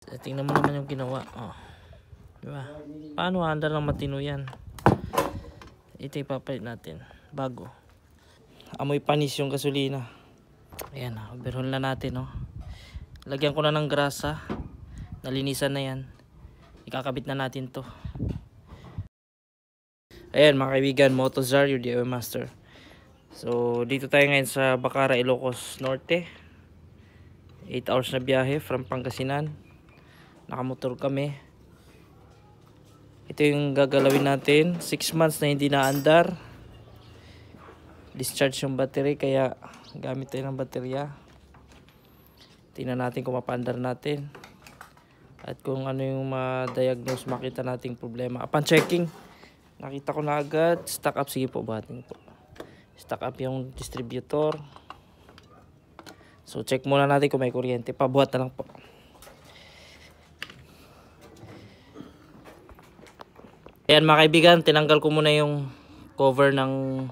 Tingnan mo naman yung ginawa. Oh. Diba? Paano andar ng matino yan? Ito ipapalit natin. Bago. Amoy panis yung gasolina. Ayan. Overhaul na natin. Oh. Lagyan ko na ng grasa. Nalinisan na yan. Ikakabit na natin to. Ayan mga kaibigan. Motozar, your DIY master. So dito tayo ngayon sa Bacara, Ilocos Norte. 8 hours na biyahe from Pangasinan. Nakamotor kami. Ito yung gagalawin natin. 6 months na hindi naandar. Discharge yung battery, kaya gamit tayo ng baterya. Tingnan natin kung mapaandar natin. At kung ano yung ma-diagnose, makita nating problema. Upon checking, nakita ko na agad. Stack up. Sige po, buhatin po. Stack up yung distributor. So check muna natin kung may kuryente. Pabuhat na lang po. Ayan mga kaibigan, tinanggal ko muna yung cover ng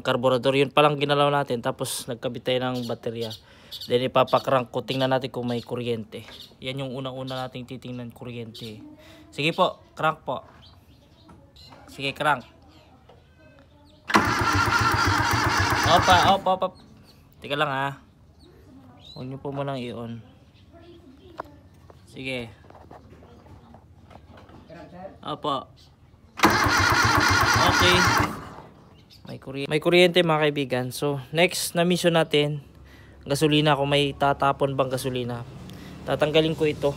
carburetor. Yun palang ginalaw natin. Tapos nagkabit tayo ng baterya. Then ipapakrank ko. Tingnan natin kung may kuryente. Yan yung unang-una nating titingnan, kuryente. Sige po, crank po. Sige, crank. Opa. Teka lang ha. Huwag nyo po munang i-on. Sige. Opo. Okay. May kuryente mga kaibigan. So next na mission natin, gasolina. Kung may tatapon bang gasolina, tatanggalin ko ito.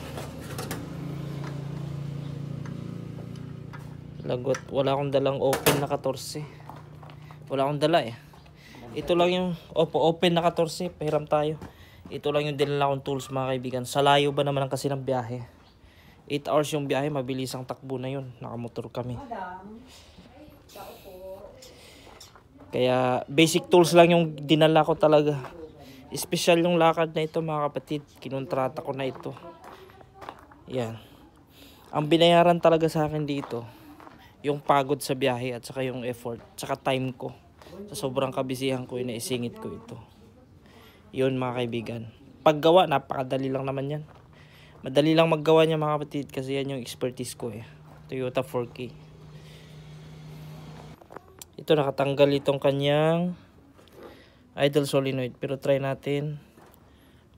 Lagot. Wala akong dalang open na 14. Wala akong dala eh. Ito lang yung open na 14. Pahiram tayo. Ito lang yung dinala kong tools mga kaibigan. Sa layo ba naman kasi ng biyahe. 8 hours yung biyahe, mabilis ang takbo na yun. Nakamotor kami. Kaya basic tools lang yung dinala ko talaga. Special yung lakad na ito mga kapatid. Kinontrata ko na ito. Yan. Ang binayaran talaga sa akin dito, yung pagod sa biyahe at saka yung effort, saka time ko. Sa sobrang kabisihan ko, inaisingit ko ito. Yun mga kaibigan. Paggawa, napakadali lang naman yan. Madali lang maggawa niya mga kapatid kasi yan yung expertise ko eh. Toyota 4K. Ito nakatanggal itong kanyang idle solenoid. Pero try natin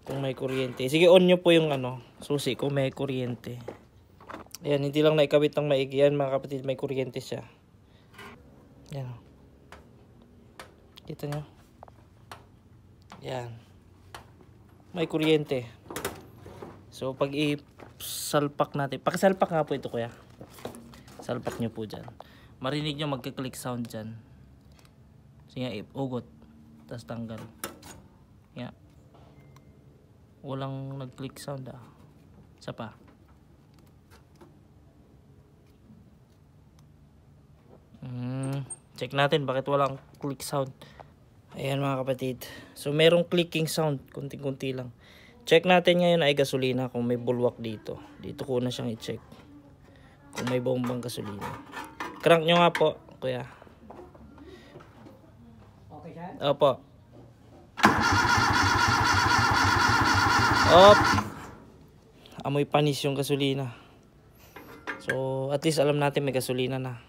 kung may kuryente. Sige, on nyo po yung susi kung may kuryente. Ayan, hindi lang naikabit ng maigi yan mga kapatid. May kuryente siya. Ayan. Kita nyo? Ayan. May kuryente. So pag i-salpak natin, pakisalpak nga po ito kuya. Salpak nyo po dyan. Marinig nyo magka-click sound dyan. Sige, ugot. Tapos tanggal. Yan. Walang nag-click sound ah. Isa pa. Check natin bakit walang click sound. Ayan mga kapatid. So merong clicking sound. Kunti-kunti lang. Check natin ngayon ay gasolina kung may bulwak dito. Dito ko na siyang i-check. Kung may bombang gasolina. Crank nyo nga po, kuya. Okay, sir? Opo. Op. Amoy panis yung gasolina. So, at least alam natin may gasolina na.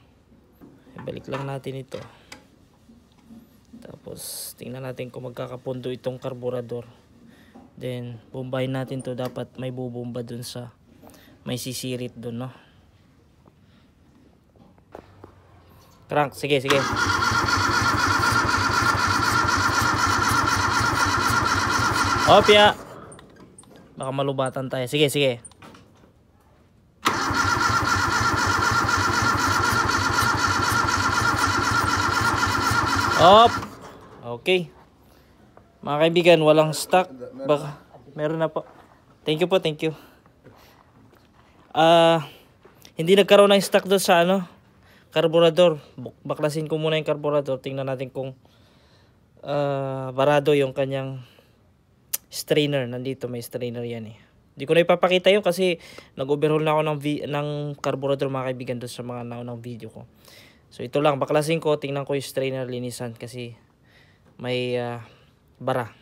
Balik lang natin ito. Tapos, tingnan natin kung magkakapundo itong karburador. Then, bombahin natin to. Dapat may bubomba dun sa may sisirit dun, no? Crank. Sige. Opya. Baka malubatan tayo. Sige. Op. Okay. Mga kaibigan, walang stock. Baka meron na po. Thank you po. Hindi nagkaroon ng stock doon sa karburador. Baklasin ko muna yung karburador. Tingnan natin kung barado yung kanyang strainer. Nandito may strainer yan eh. Hindi ko na ipapakita yun kasi nag-overhaul na ako ng karburador mga kaibigan doon sa mga naunang video ko. So ito lang, baklasin ko. Tingnan ko yung strainer, linisan kasi may bara.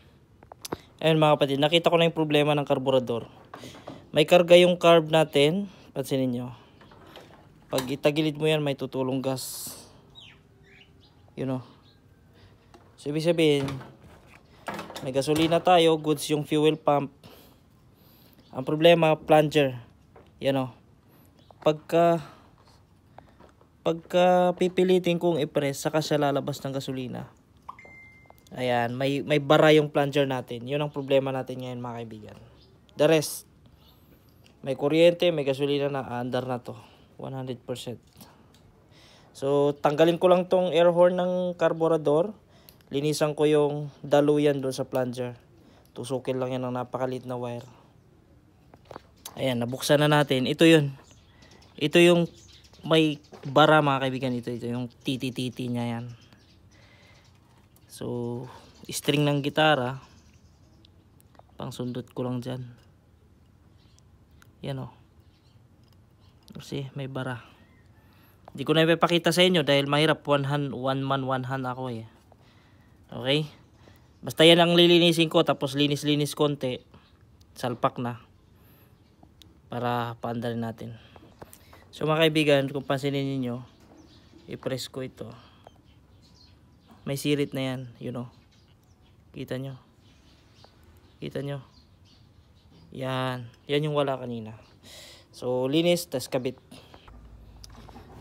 Ayun mga kapatid, nakita ko na yung problema ng karburador. May karga yung carb natin. Pansinin nyo. Pag itagilid mo yan, may tutulong gas. You know. So, ibig sabihin, may gasolina tayo, goods yung fuel pump. Ang problema, plunger. Yan o. Pagka pipilitin kong i-press, saka siya lalabas ng gasolina. Ayan, may bara yung plunger natin. Yun ang problema natin ngayon, mga kaibigan. The rest, may kuryente, may gasolina na, andar na to. 100%. So, tanggalin ko lang tong air horn ng carburetor. Linisan ko yung daluyan doon sa plunger. Tusukin lang yan ng napakalit na wire. Ayan, nabuksan na natin. Ito yun. Ito yung may bara, mga kaibigan. Ito yung titi-titi niya yan. So, string ng gitara. Pang sundot ko lang dyan. Yan o. Kasi may bara. Hindi ko na ipapakita sa inyo dahil mahirap. One man, one hand ako eh. Okay? Basta yan ang lilinisin ko. Tapos linis-linis konti. Salpak na. Para paandarin natin. So mga kaibigan, kung pansinin niyo, i-press ko ito. May sirit na yan. You know. Kita nyo. Kita nyo. Yan. Yan yung wala kanina. So linis, tas kabit.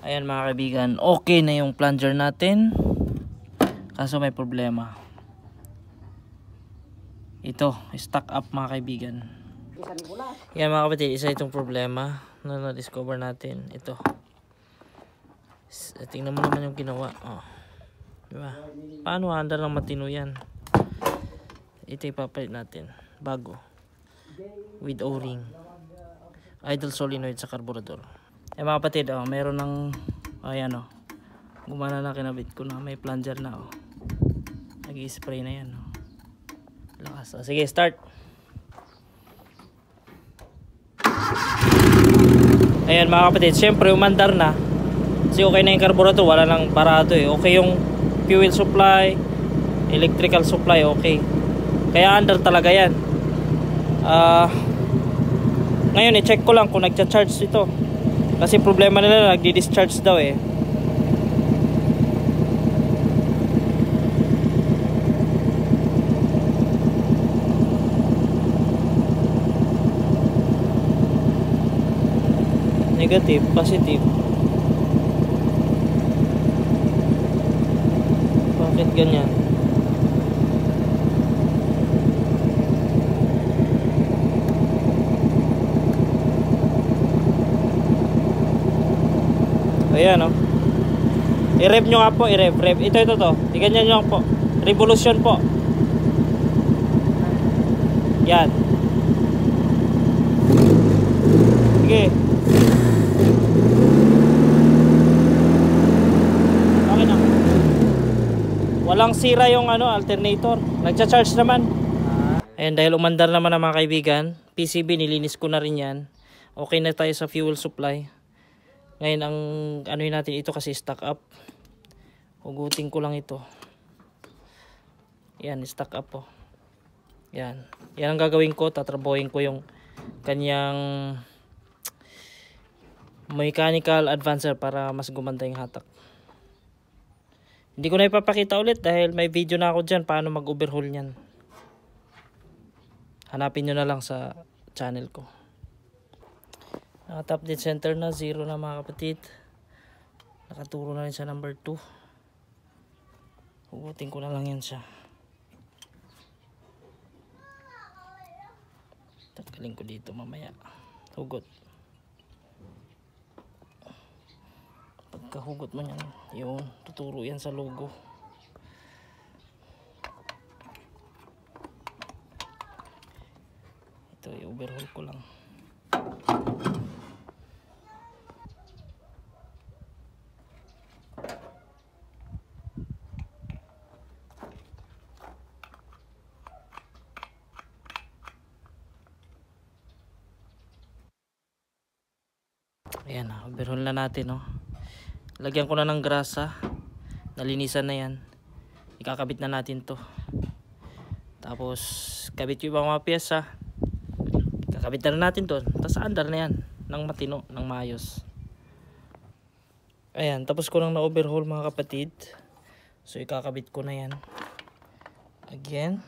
Ayan mga kaibigan, okay na yung plunger natin. Kaso may problema. Ito, stuck up mga kaibigan. Yan mga kapatid, isa itong problema na na-discover natin. Ito. Tingnan mo naman yung ginawa. Oh. Diba? Paano handar ng matino yan? Ito ipapalit natin. Bago. With O-ring. Idle solenoid sa carburetor. Eh mga kapatid, oh, meron ng ayan oh. Gumana na, kinabit ko na, may plunger na oh. Nag-i-spray na yan oh. Lakas. Oh, sige, start. Ayan mga kapatid, syempre umandar na. Kasi okay na yung carburetor, wala nang parado eh. Okay yung fuel supply, electrical supply, okay. Kaya under talaga yan. Ngayon i-check ko lang kung nagcha-charge ito. Kasi problema nila, nagdi-discharge daw eh. Negative, positive. Bakit ganyan? Ayan o. I-rev nyo nga po, i-rev. Ito to. Iganyan nyo po. Revolution po. Yan. Sige. Okay na. Walang sira yung alternator. Nagcha-charge naman. Ayan, dahil umandar naman ang mga kaibigan, PCB nilinis ko na rin yan. Okay na tayo sa fuel supply. Ngayon ang natin ito kasi stock up. Hugutin ko lang ito. Yan, stock up po. Yan. Yan ang gagawin ko. Tatrabuhin ko yung kanyang mechanical advancer para mas gumanda yung hatak. Hindi ko na ipapakita ulit dahil may video na ako dyan paano mag-overhaul nyan. Hanapin nyo na lang sa channel ko. Top dead center na, 0 na mga kapatid. Nakaturo na rin sa number 2. Hugutin ko na lang yan siya. Tanggalin ko dito mamaya. Hugot. Pagkahugot mo yan, yung tuturo yan sa logo. Ito, i-overhaul ko lang. Ayan na, overhaul na natin oh. Lagyan ko na ng grasa. Nalinisan na yan. Ikakabit na natin to. Tapos kabit yung mga pyesa. Kakabit na natin to. Tapos andar na yan. Nang matino, nang maayos. Ayan, tapos ko nang na-overhaul mga kapatid. So ikakabit ko na yan. Again.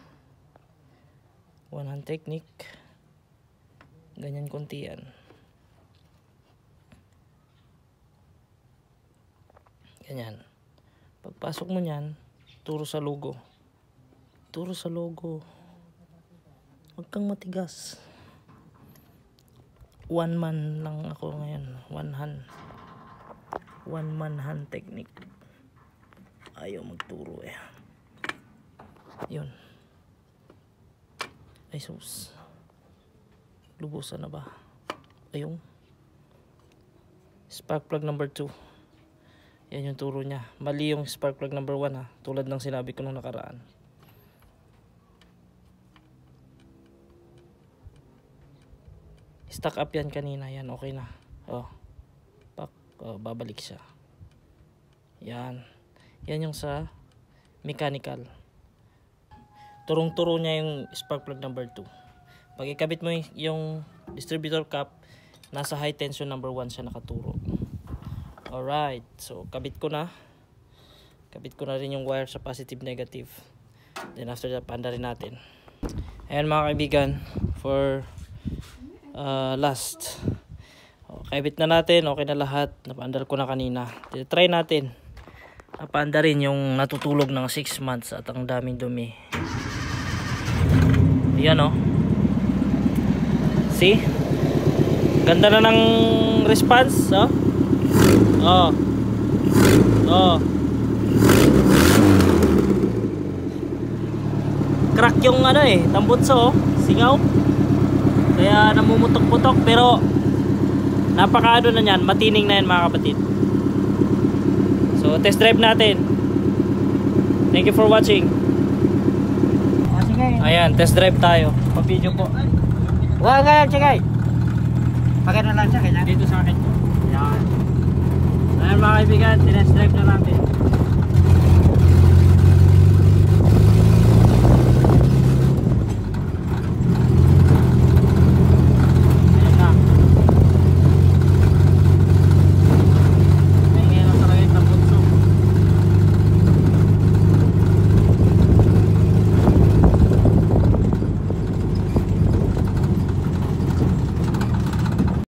One hand technique. Ganyan konti yan. Ganyan. Pagpasok mo nyan, turo sa logo. Turo sa logo. Huwag kang matigas. One man lang ako ngayon. One hand. One man hand technique. Ayaw magturo eh. Yun. Ay sus. Lubusan na ba? Ayun. Spark plug number 2. Yan yung turo niya. Mali yung spark plug number 1 ha. Tulad ng sinabi ko nung nakaraan. Stuck up yan kanina. Yan, okay na. Oh. Babalik siya. Yan. Yan yung sa mechanical. Turong-turo niya yung spark plug number 2. Pag ikabit mo yung distributor cap, nasa high tension number 1 siya nakaturo. Alright. So, kabit ko na. Kabit ko na rin yung wire sa positive negative. Then after that, paanda rin natin. Ayan mga kaibigan, for last. Kabit na natin, okay na lahat. Napaandar ko na kanina. Try natin. Napaanda rin yung natutulog ng 6 months at ang daming dumi. Ayan o. See? Ganda na ng response. Oh. Oh. Oh. Crack yung ano eh, tambutso oh. Singaw. Kaya namumutok-putok pero napakaano na yan, matining na yan mga kapatid. So test drive natin. Thank you for watching. Ayan, test drive tayo. Pa-video po. Wala nga, sige. Pakita na lang siya, kanya. Dito sa akin. Ayan. Ayan mga kaibigan, test drive na natin.